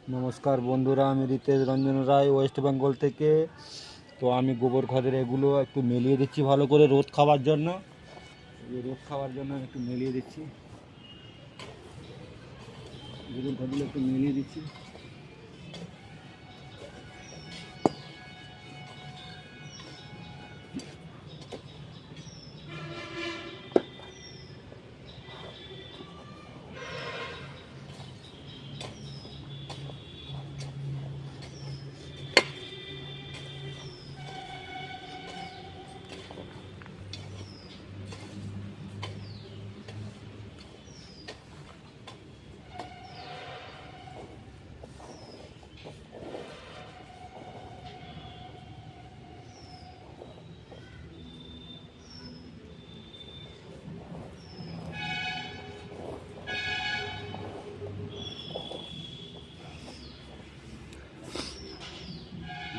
নমস্কার বন্ধুরা, আমি রিতেশ রঞ্জন রায় ওয়েস্ট বেঙ্গল থেকে। তো আমি গোবর খদের এগুলো একটু মেলিয়ে দিচ্ছি ভালো করে রোদ খাওয়ার জন্য। রোদ খাওয়ার জন্য একটু মেলিয়ে দিচ্ছি, গোবর খদগুলো একটু মেলিয়ে দিচ্ছি।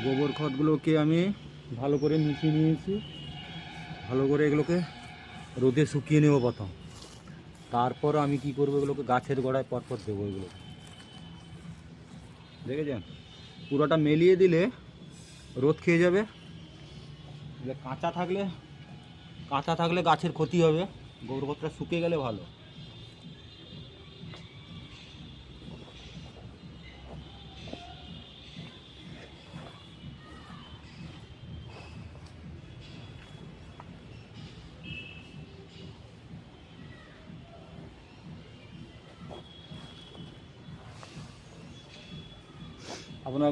গোবর খদগুলোকে আমি ভালো করে মিশিয়ে নিয়েছি। ভালো করে এগুলোকে রোদে শুকিয়ে নেব প্রথম, তারপর আমি কি করবো, এগুলোকে গাছের গোড়ায় পরপর দেবো। এগুলো দেখেছেন, পুরোটা মেলিয়ে দিলে রোদ খেয়ে যাবে। কাঁচা থাকলে গাছের ক্ষতি হবে। গোবর খদটা শুকিয়ে গেলে ভালো। আপনার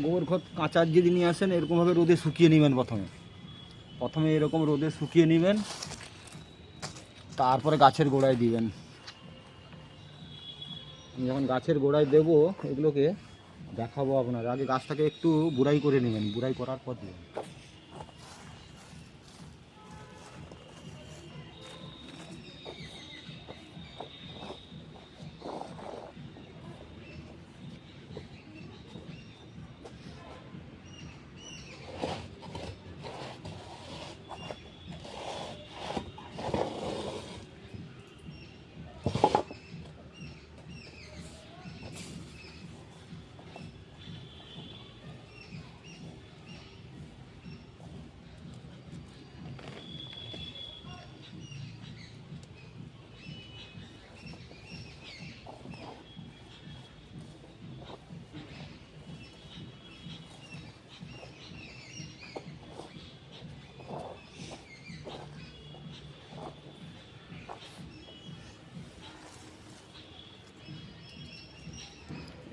গোবর খদ কাঁচার যদি নিয়ে আসেন, এরকমভাবে রোদে শুকিয়ে নেবেন। প্রথমে এরকম রোদে শুকিয়ে নেবেন, তারপরে গাছের গোড়ায় দিবেন। আমি যখন গাছের গোড়ায় দেবো এগুলোকে দেখাবো আপনার। আগে গাছটাকে একটু বুড়াই করে নেবেন, বুড়াই করার পর দেবেন।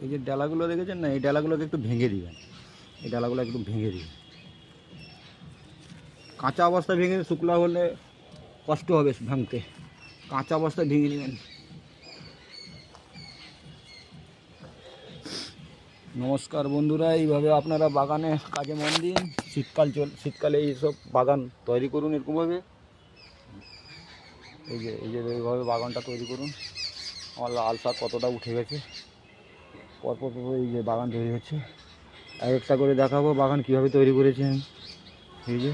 এই যে ডালাগুলো দেখেছেন না, এই ডালাগুলোকে একটু ভেঙে দিবেন। এই ডালাগুলো একটু ভেঙে দিবেন। কাঁচা অবস্থায় ভেঙে, শুকনো হলে কষ্ট হবে ভাঙতে। কাঁচা অবস্থায় ভেঙে নেবেন। নমস্কার বন্ধুরা, এইভাবে আপনারা বাগানে কাজে মন দিন। শীতকালে এইসব বাগান তৈরি করুন এরকমভাবে। এই যে এইভাবে বাগানটা তৈরি করুন। আমার লাল শাক কতটা উঠে গেছে, পরপর এই যে বাগান তৈরি হচ্ছে। এক একটা করে দেখাবো বাগান কীভাবে তৈরি করেছেন। এই যে